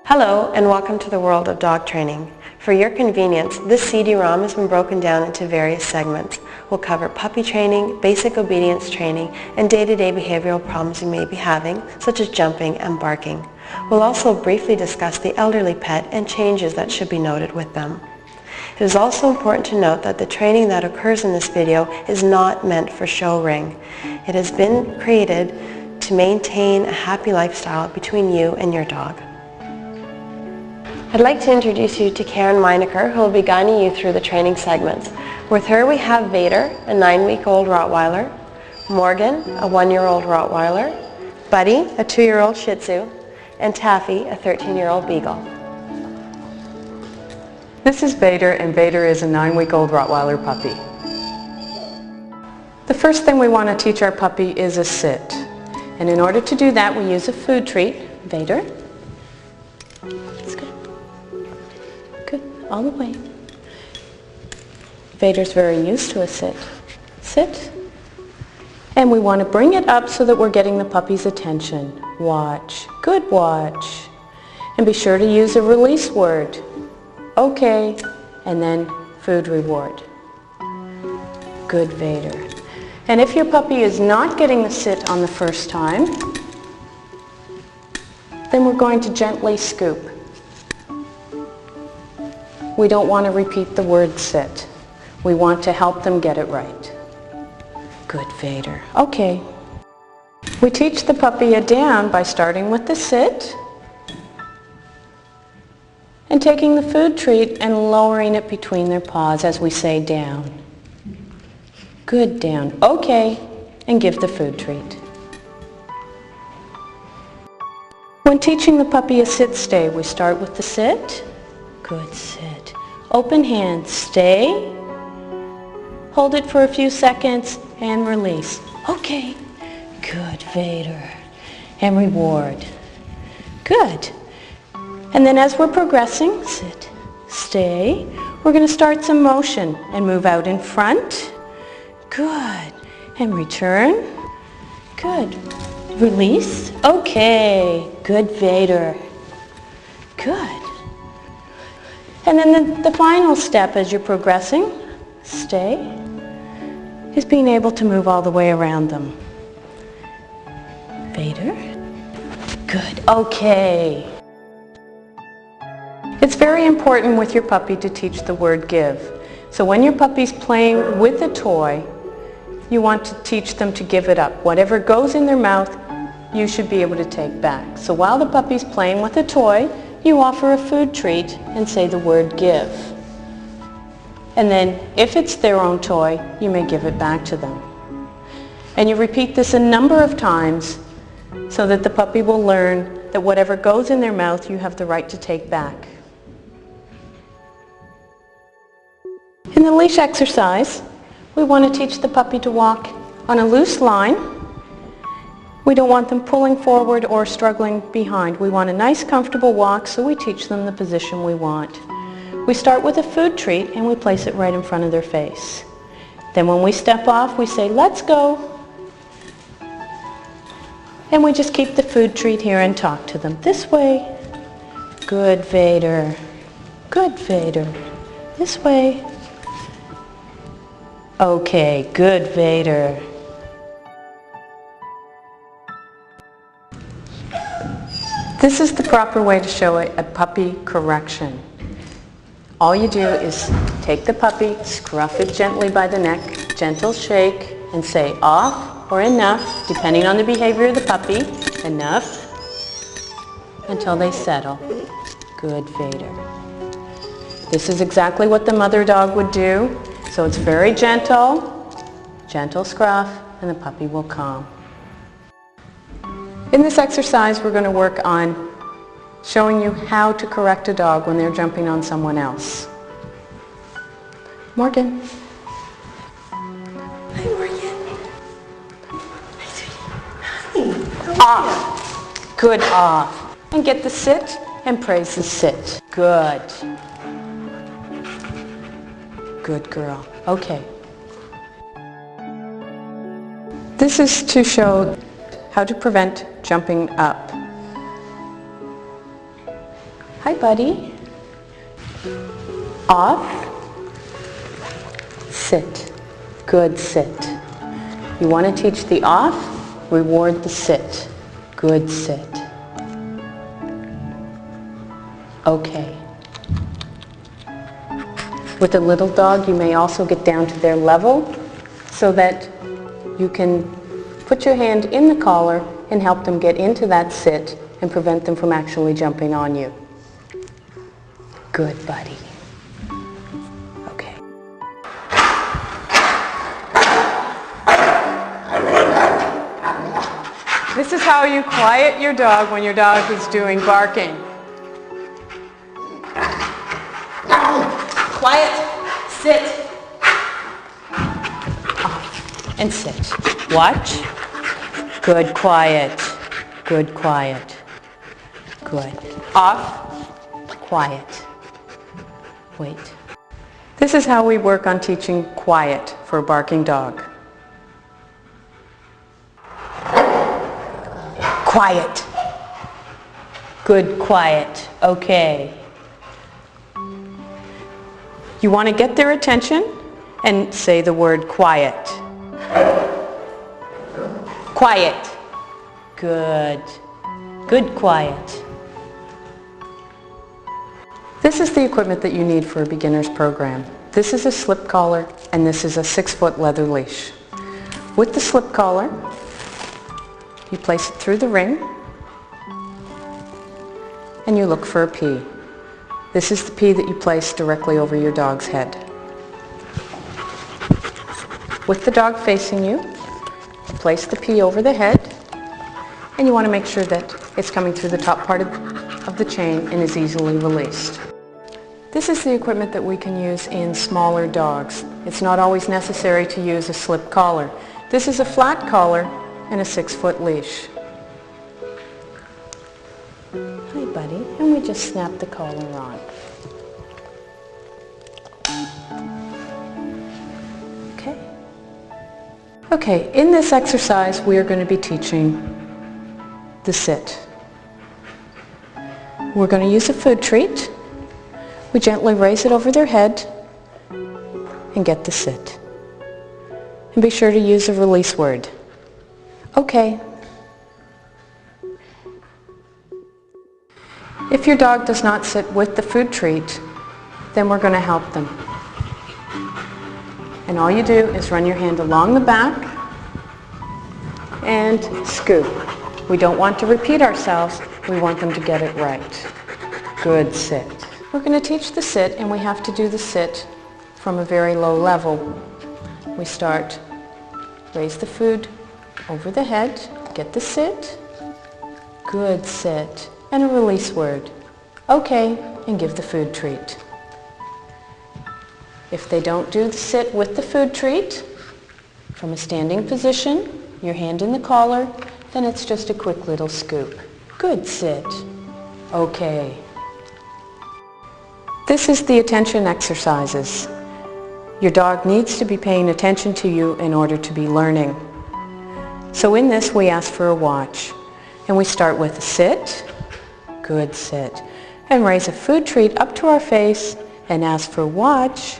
Hello and welcome to the world of dog training. For your convenience, this CD-ROM has been broken down into various segments. We'll cover puppy training, basic obedience training, and day-to-day behavioral problems you may be having, such as jumping and barking. We'll also briefly discuss the elderly pet and changes that should be noted with them. It is also important to note that the training that occurs in this video is not meant for show ring. It has been created to maintain a happy lifestyle between you and your dog. I'd like to introduce you to Karen Meinecker, who will be guiding you through the training segments. With her we have Vader, a 9-week-old Rottweiler, Morgan, a 1-year-old Rottweiler, Buddy, a 2-year-old Shih Tzu, and Taffy, a 13-year-old Beagle. This is Vader, and Vader is a 9-week-old Rottweiler puppy. The first thing we want to teach our puppy is a sit. And in order to do that, we use a food treat. Vader. That's good. Good. All the way. Vader's very used to a sit. Sit. And we want to bring it up so that we're getting the puppy's attention. Watch. Good watch. And be sure to use a release word. Okay. And then food reward. Good, Vader. And if your puppy is not getting the sit on the first time, then we're going to gently scoop. We don't want to repeat the word sit. We want to help them get it right. Good, Vader. Okay. We teach the puppy a down by starting with the sit and taking the food treat and lowering it between their paws as we say down. Good, down. Okay. And give the food treat. When teaching the puppy a sit-stay, we start with the sit. Good, sit. Open hand, stay. Hold it for a few seconds and release. Okay. Good, Vader. And reward. Good. And then as we're progressing, sit, stay. We're going to start some motion and move out in front. Good. And return. Good. Release. Okay. Good, Vader. Good. And then the final step as you're progressing, stay, is being able to move all the way around them. Vader. Good. Okay. It's very important with your puppy to teach the word give. So when your puppy's playing with a toy, you want to teach them to give it up. Whatever goes in their mouth, you should be able to take back. So while the puppy's playing with a toy, you offer a food treat and say the word give. And then if it's their own toy, you may give it back to them. And you repeat this a number of times so that the puppy will learn that whatever goes in their mouth, you have the right to take back. In the leash exercise, we want to teach the puppy to walk on a loose line. We don't want them pulling forward or struggling behind. We want a nice, comfortable walk, so we teach them the position we want. We start with a food treat and we place it right in front of their face. Then when we step off, we say, let's go. And we just keep the food treat here and talk to them. This way. Good, Vader. Good, Vader. This way. Okay, good, Vader. This is the proper way to show a puppy correction. All you do is take the puppy, scruff it gently by the neck, gentle shake, and say off or enough, depending on the behavior of the puppy. Enough, until they settle. Good, Vader. This is exactly what the mother dog would do. So it's very gentle, gentle scruff, and the puppy will calm. In this exercise, we're going to work on showing you how to correct a dog when they're jumping on someone else. Morgan. Hi, Morgan. Hi, sweetie. Hi. Off. Good, off. And get the sit and praise the sit. Good. Good girl. Okay. This is to show how to prevent jumping up. Hi, buddy. Off. Sit. Good sit. You want to teach the off, reward the sit. Good sit. Okay. With a little dog, you may also get down to their level so that you can put your hand in the collar and help them get into that sit and prevent them from actually jumping on you. Good, buddy. Okay. This is how you quiet your dog when your dog is doing barking. Quiet, sit. Off and sit. Watch. Good, quiet. Good, quiet. Good. Off, quiet. Wait. This is how we work on teaching quiet for a barking dog. Quiet. Good, quiet. Okay. You want to get their attention and say the word quiet. Quiet. Good. Good, quiet. This is the equipment that you need for a beginner's program. This is a slip collar and this is a 6-foot leather leash. With the slip collar, you place it through the ring and you look for a P. This is the P that you place directly over your dog's head. With the dog facing you, place the P over the head and you want to make sure that it's coming through the top part of the chain and is easily released. This is the equipment that we can use in smaller dogs. It's not always necessary to use a slip collar. This is a flat collar and a 6-foot leash. Hi, buddy. And we just snap the collar on. Okay. Okay, in this exercise we are going to be teaching the sit. We're going to use a food treat. We gently raise it over their head and get the sit. And be sure to use a release word. Okay. If your dog does not sit with the food treat, then we're going to help them. And all you do is run your hand along the back and scoop. We don't want to repeat ourselves. We want them to get it right. Good sit. We're going to teach the sit, and we have to do the sit from a very low level. We start, raise the food over the head, get the sit, good sit, and a release word. Okay, and give the food treat. If they don't do the sit with the food treat, from a standing position, your hand in the collar, then it's just a quick little scoop. Good sit. Okay. This is the attention exercises. Your dog needs to be paying attention to you in order to be learning. So in this we ask for a watch. And we start with a sit, good sit, and raise a food treat up to our face and ask for watch.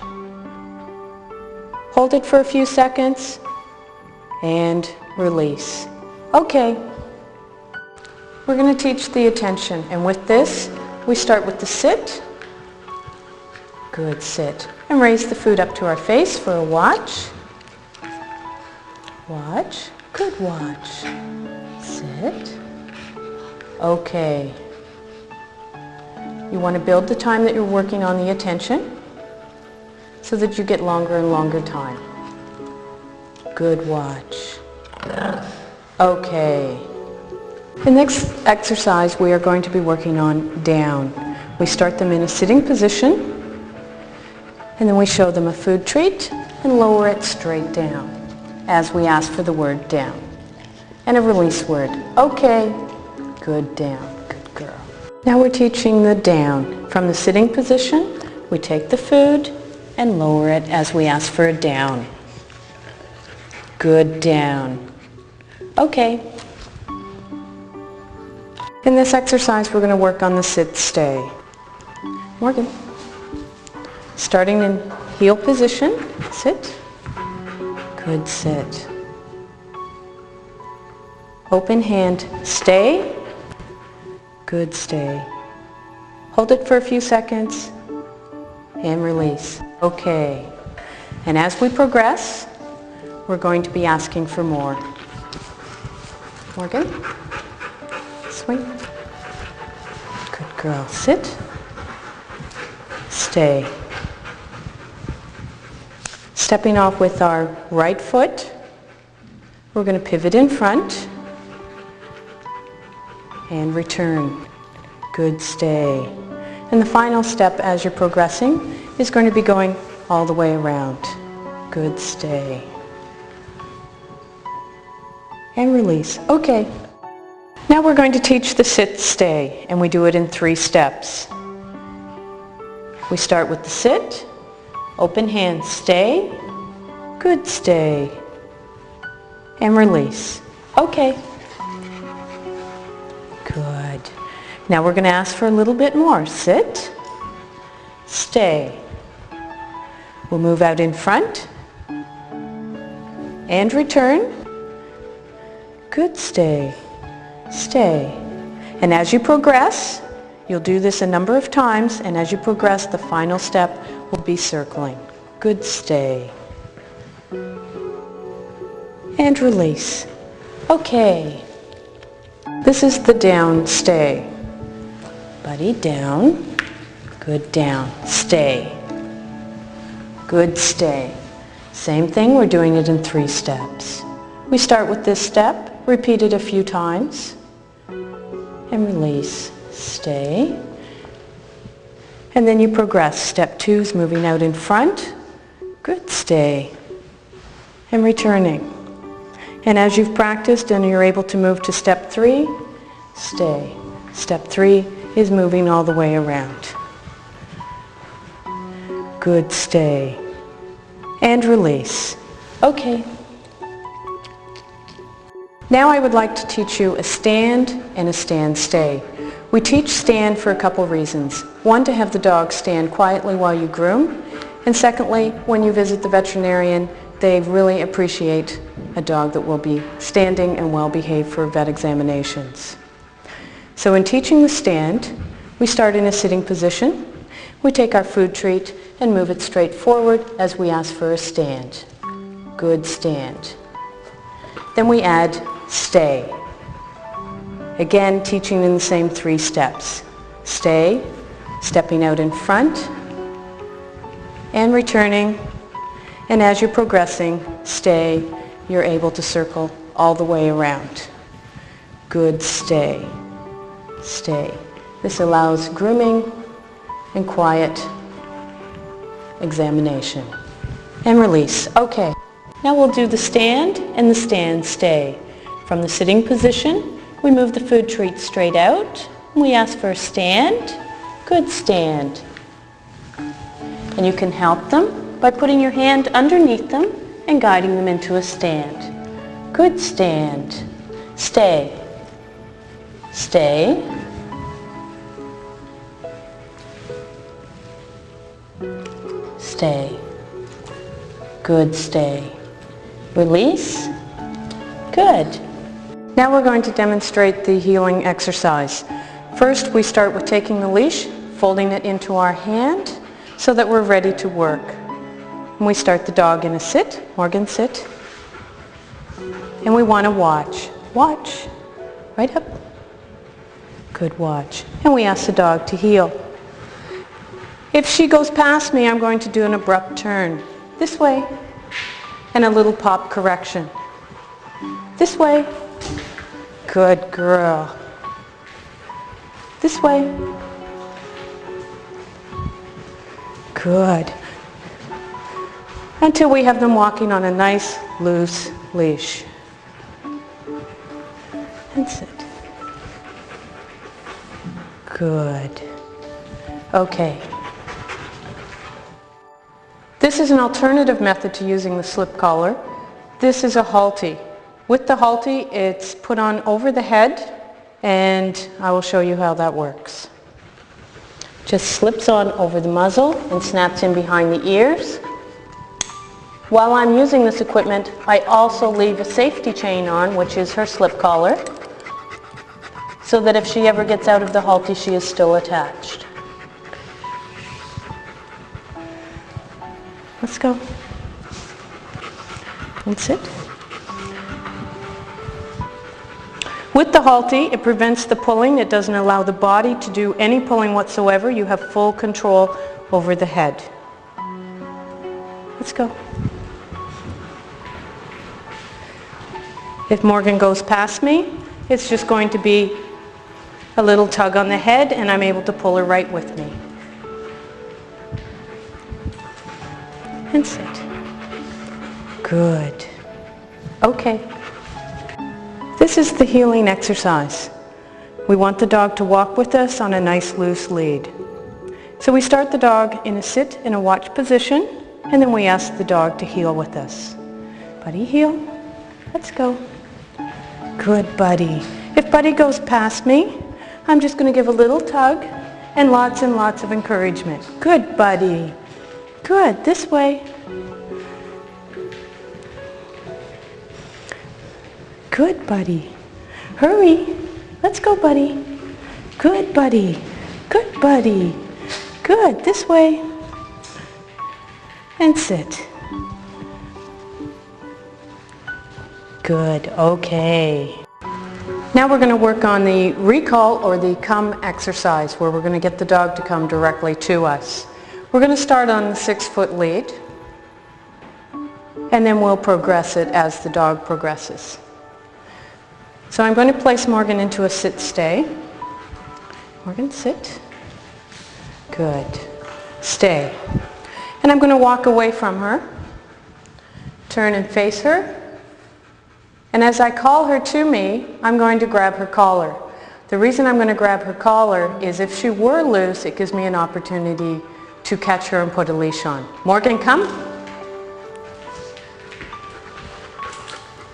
Hold it for a few seconds and release. Okay. We're going to teach the attention, and with this we start with the sit, good sit, and raise the food up to our face for a watch. Watch, good watch. Sit. Okay. You want to build the time that you're working on the attention so that you get longer and longer time. Good watch. Okay. The next exercise we are going to be working on down. We start them in a sitting position and then we show them a food treat and lower it straight down as we ask for the word down. And a release word. Okay. Good down. Good girl. Now we're teaching the down. From the sitting position, we take the food and lower it as we ask for a down. Good, down. Okay. In this exercise, we're going to work on the sit-stay. Morgan. Starting in heel position, sit. Good, sit. Open hand, stay. Good, stay. Hold it for a few seconds and release. Okay. And as we progress, we're going to be asking for more. Morgan. Swing. Good girl. Sit. Stay. Stepping off with our right foot, we're going to pivot in front and return. Good, stay. And the final step as you're progressing is going to be going all the way around. Good, stay. And release. Okay. Now we're going to teach the sit-stay, and we do it in 3 steps. We start with the sit, open hand, stay, good, stay, and release. Okay. Good. Now we're going to ask for a little bit more. Sit, stay. We'll move out in front and return. Good, stay. Stay. And as you progress, you'll do this a number of times, and as you progress, the final step will be circling. Good, stay. And release. Okay. This is the down, stay. Buddy, down. Good, down. Stay. Good, stay. Same thing, we're doing it in 3 steps. We start with this step, repeat it a few times. And release, stay. And then you progress. Step 2 is moving out in front. Good, stay. And returning. And as you've practiced and you're able to move to step 3, stay. Step 3 is moving all the way around. Good, stay. And release. Okay. Now I would like to teach you a stand and a stand-stay. We teach stand for a couple reasons. One, to have the dog stand quietly while you groom. And secondly, when you visit the veterinarian, they really appreciate a dog that will be standing and well-behaved for vet examinations. So in teaching the stand, we start in a sitting position. We take our food treat and move it straight forward as we ask for a stand. Good, stand. Then we add stay. Again, teaching in the same 3 steps. Stay, stepping out in front, and returning. And as you're progressing, stay, you're able to circle all the way around. Good, stay. Stay. This allows grooming and quiet examination. And release. Okay. Now we'll do the stand and the stand-stay. From the sitting position, we move the food treat straight out. We ask for a stand. Good, stand. And you can help them by putting your hand underneath them and guiding them into a stand. Good, stand. Stay. Stay. Stay. Good, stay. Release. Good. Now we're going to demonstrate the heeling exercise. First, we start with taking the leash, folding it into our hand so that we're ready to work. And we start the dog in a sit. Morgan, sit. And we want to watch. Watch. Right up. Good, watch. And we ask the dog to heel. If she goes past me, I'm going to do an abrupt turn. This way. And a little pop correction. This way. Good girl. This way. Good. Until we have them walking on a nice, loose leash. And sit. Good. Okay. This is an alternative method to using the slip collar. This is a halty. With the halty, it's put on over the head, and I will show you how that works. Just slips on over the muzzle and snaps in behind the ears. While I'm using this equipment, I also leave a safety chain on, which is her slip collar, so that if she ever gets out of the halty, she is still attached. Let's go. And sit. With the halty, it prevents the pulling. It doesn't allow the body to do any pulling whatsoever. You have full control over the head. Let's go. If Morgan goes past me, it's just going to be a little tug on the head, and I'm able to pull her right with me. And sit. Good. Okay. This is the heeling exercise. We want the dog to walk with us on a nice loose lead. So we start the dog in a sit in a watch position, and then we ask the dog to heel with us. Buddy, heel. Let's go. Good, Buddy. If Buddy goes past me, I'm just going to give a little tug and lots of encouragement. Good, Buddy. Good. This way. Good, Buddy. Hurry. Let's go, Buddy. Good, Buddy. Good, Buddy. Good. This way. And sit. Good. Okay. Now we're going to work on the recall or the come exercise, where we're going to get the dog to come directly to us. We're going to start on the 6-foot lead, and then we'll progress it as the dog progresses. So I'm going to place Morgan into a sit-stay. Morgan, sit. Good. Stay. And I'm going to walk away from her, turn and face her, and as I call her to me, I'm going to grab her collar. The reason I'm going to grab her collar is if she were loose, it gives me an opportunity to catch her and put a leash on. Morgan, come.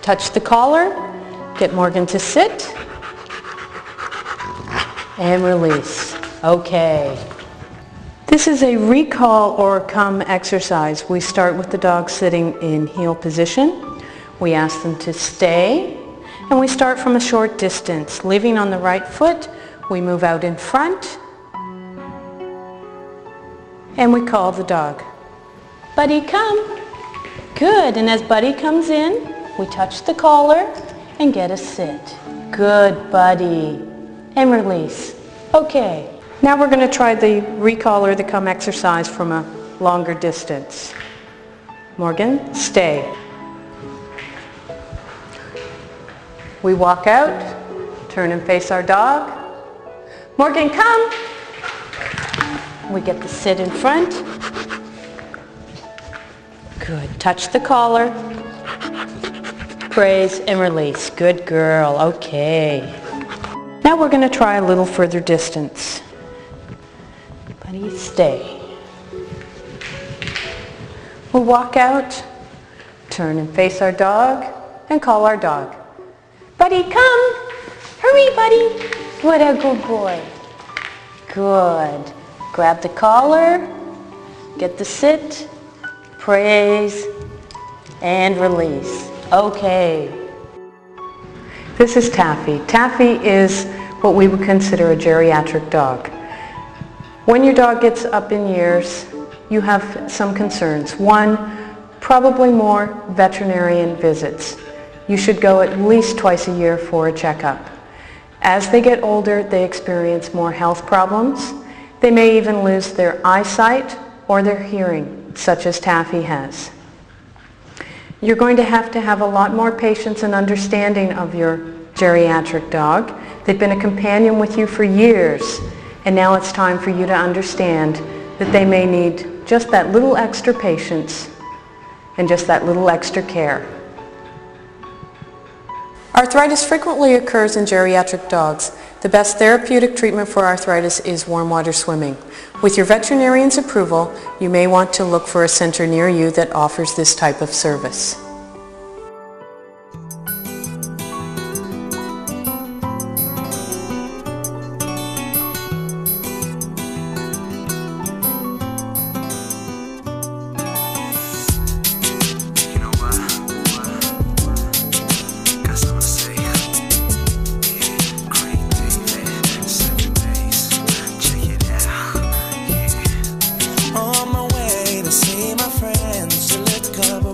Touch the collar. Get Morgan to sit. And release. Okay. This is a recall or come exercise. We start with the dog sitting in heel position. We ask them to stay, and we start from a short distance. Leaving on the right foot, we move out in front, and we call the dog. Buddy, come. Good, and as Buddy comes in, we touch the collar and get a sit. Good, Buddy. And release. Okay. Now we're going to try the recall or the come exercise from a longer distance. Morgan, stay. We walk out, turn and face our dog. Morgan, come. We get the sit in front. Good. Touch the collar. Praise and release. Good girl. Okay. Now we're going to try a little further distance. Buddy, stay. We'll walk out, turn and face our dog, and call our dog. Buddy, come. Hurry, Buddy. What a good boy. Good. Grab the collar, get the sit, praise, and release. Okay. This is Taffy. Taffy is what we would consider a geriatric dog. When your dog gets up in years, you have some concerns. One, probably more veterinarian visits. You should go at least twice a year for a checkup. As they get older, they experience more health problems. They may even lose their eyesight or their hearing, such as Taffy has. You're going to have a lot more patience and understanding of your geriatric dog. They've been a companion with you for years, and now it's time for you to understand that they may need just that little extra patience and just that little extra care. Arthritis frequently occurs in geriatric dogs. The best therapeutic treatment for arthritis is warm water swimming. With your veterinarian's approval, you may want to look for a center near you that offers this type of service.